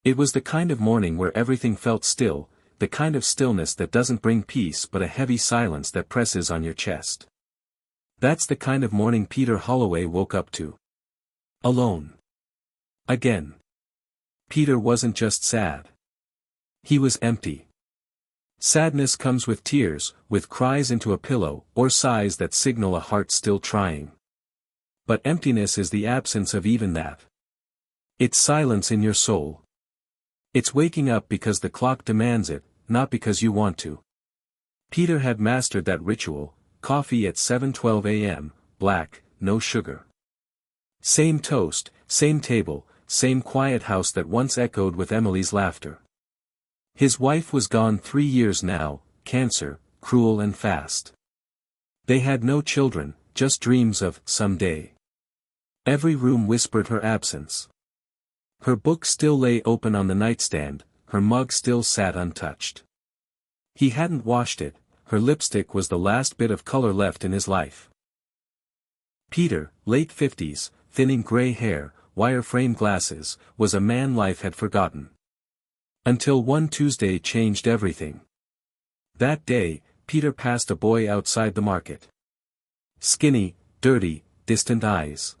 It was the kind of morning where everything felt still, the kind of stillness that doesn't bring peace but a heavy silence that presses on your chest. That's the kind of morning Peter Holloway woke up to. Alone. Again. Peter wasn't just sad. He was empty. Sadness comes with tears, with cries into a pillow, or sighs that signal a heart still trying. But emptiness is the absence of even that. It's silence in your soul. It's waking up because the clock demands it, not because you want to. Peter had mastered that ritual: coffee at 7:12 a.m., black, no sugar. Same toast, same table, same quiet house that once echoed with Emily's laughter. His wife was gone 3 years now, cancer, cruel and fast. They had no children, just dreams of someday. Every room whispered her absence. Her book still lay open on the nightstand, her mug still sat untouched. He hadn't washed it, her lipstick was the last bit of color left in his life. Peter, late 50s, thinning gray hair, wire-frame glasses, was a man life had forgotten. Until one Tuesday changed everything. That day, Peter passed a boy outside the market. Skinny, dirty, distant eyes.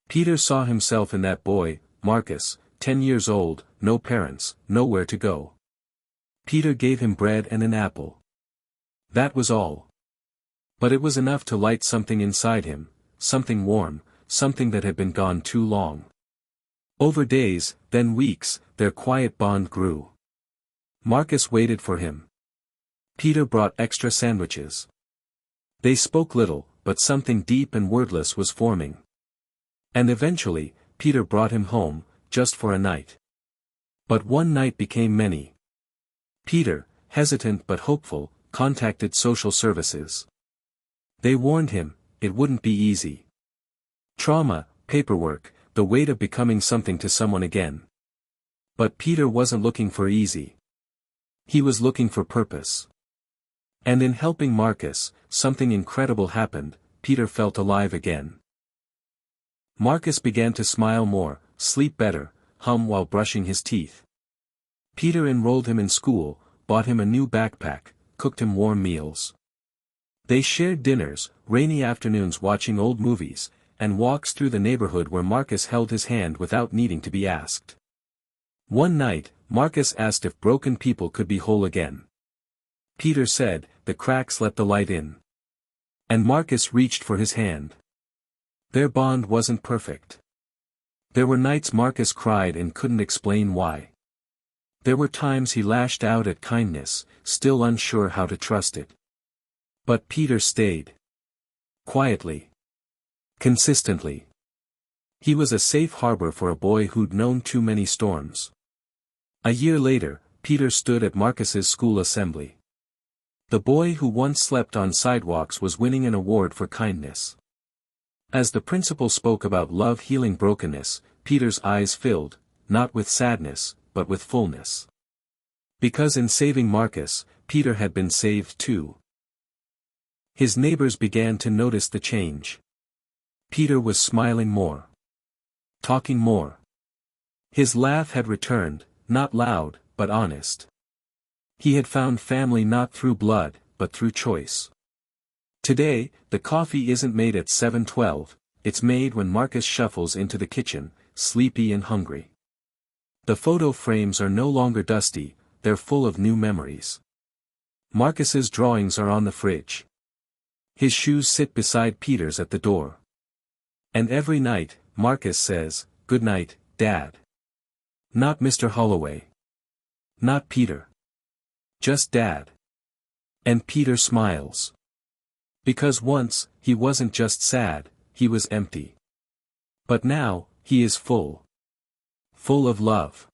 Peter saw himself in that boy, Marcus, 10 years old, no parents, nowhere to go. Peter gave him bread and an apple. That was all. But it was enough to light something inside him, something warm, something that had been gone too long. Over days, then weeks, their quiet bond grew. Marcus waited for him. Peter brought extra sandwiches. They spoke little, but something deep and wordless was forming. And eventually, Peter brought him home, just for a night. But one night became many. Peter, hesitant but hopeful, contacted social services. They warned him, it wouldn't be easy. Trauma, paperwork, the weight of becoming something to someone again. But Peter wasn't looking for easy. He was looking for purpose. And in helping Marcus, something incredible happened. Peter felt alive again. Marcus began to smile more, sleep better, hum while brushing his teeth. Peter enrolled him in school, bought him a new backpack, cooked him warm meals. They shared dinners, rainy afternoons watching old movies, and walks through the neighborhood where Marcus held his hand without needing to be asked. One night, Marcus asked if broken people could be whole again. Peter said, the cracks let the light in. And Marcus reached for his hand. Their bond wasn't perfect. There were nights Marcus cried and couldn't explain why. There were times he lashed out at kindness, still unsure how to trust it. But Peter stayed. Quietly. Consistently. He was a safe harbor for a boy who'd known too many storms. A year later, Peter stood at Marcus's school assembly. The boy who once slept on sidewalks was winning an award for kindness. As the principal spoke about love healing brokenness, Peter's eyes filled, not with sadness, but with fullness. Because in saving Marcus, Peter had been saved too. His neighbors began to notice the change. Peter was smiling more. Talking more. His laugh had returned, not loud, but honest. He had found family not through blood, but through choice. Today, the coffee isn't made at 7:12, it's made when Marcus shuffles into the kitchen, sleepy and hungry. The photo frames are no longer dusty, they're full of new memories. Marcus's drawings are on the fridge. His shoes sit beside Peter's at the door. And every night, Marcus says, "Good night, Dad." Not Mr. Holloway. Not Peter. Just Dad. And Peter smiles. Because once, he wasn't just sad, he was empty. But now, he is full. Full of love.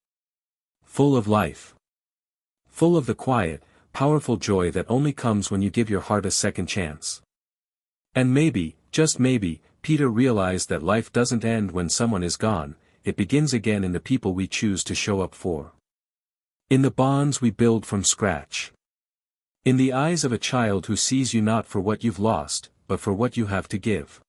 Full of life. Full of the quiet, powerful joy that only comes when you give your heart a second chance. And maybe, just maybe, Peter realized that life doesn't end when someone is gone, it begins again in the people we choose to show up for. In the bonds we build from scratch. In the eyes of a child who sees you not for what you've lost, but for what you have to give.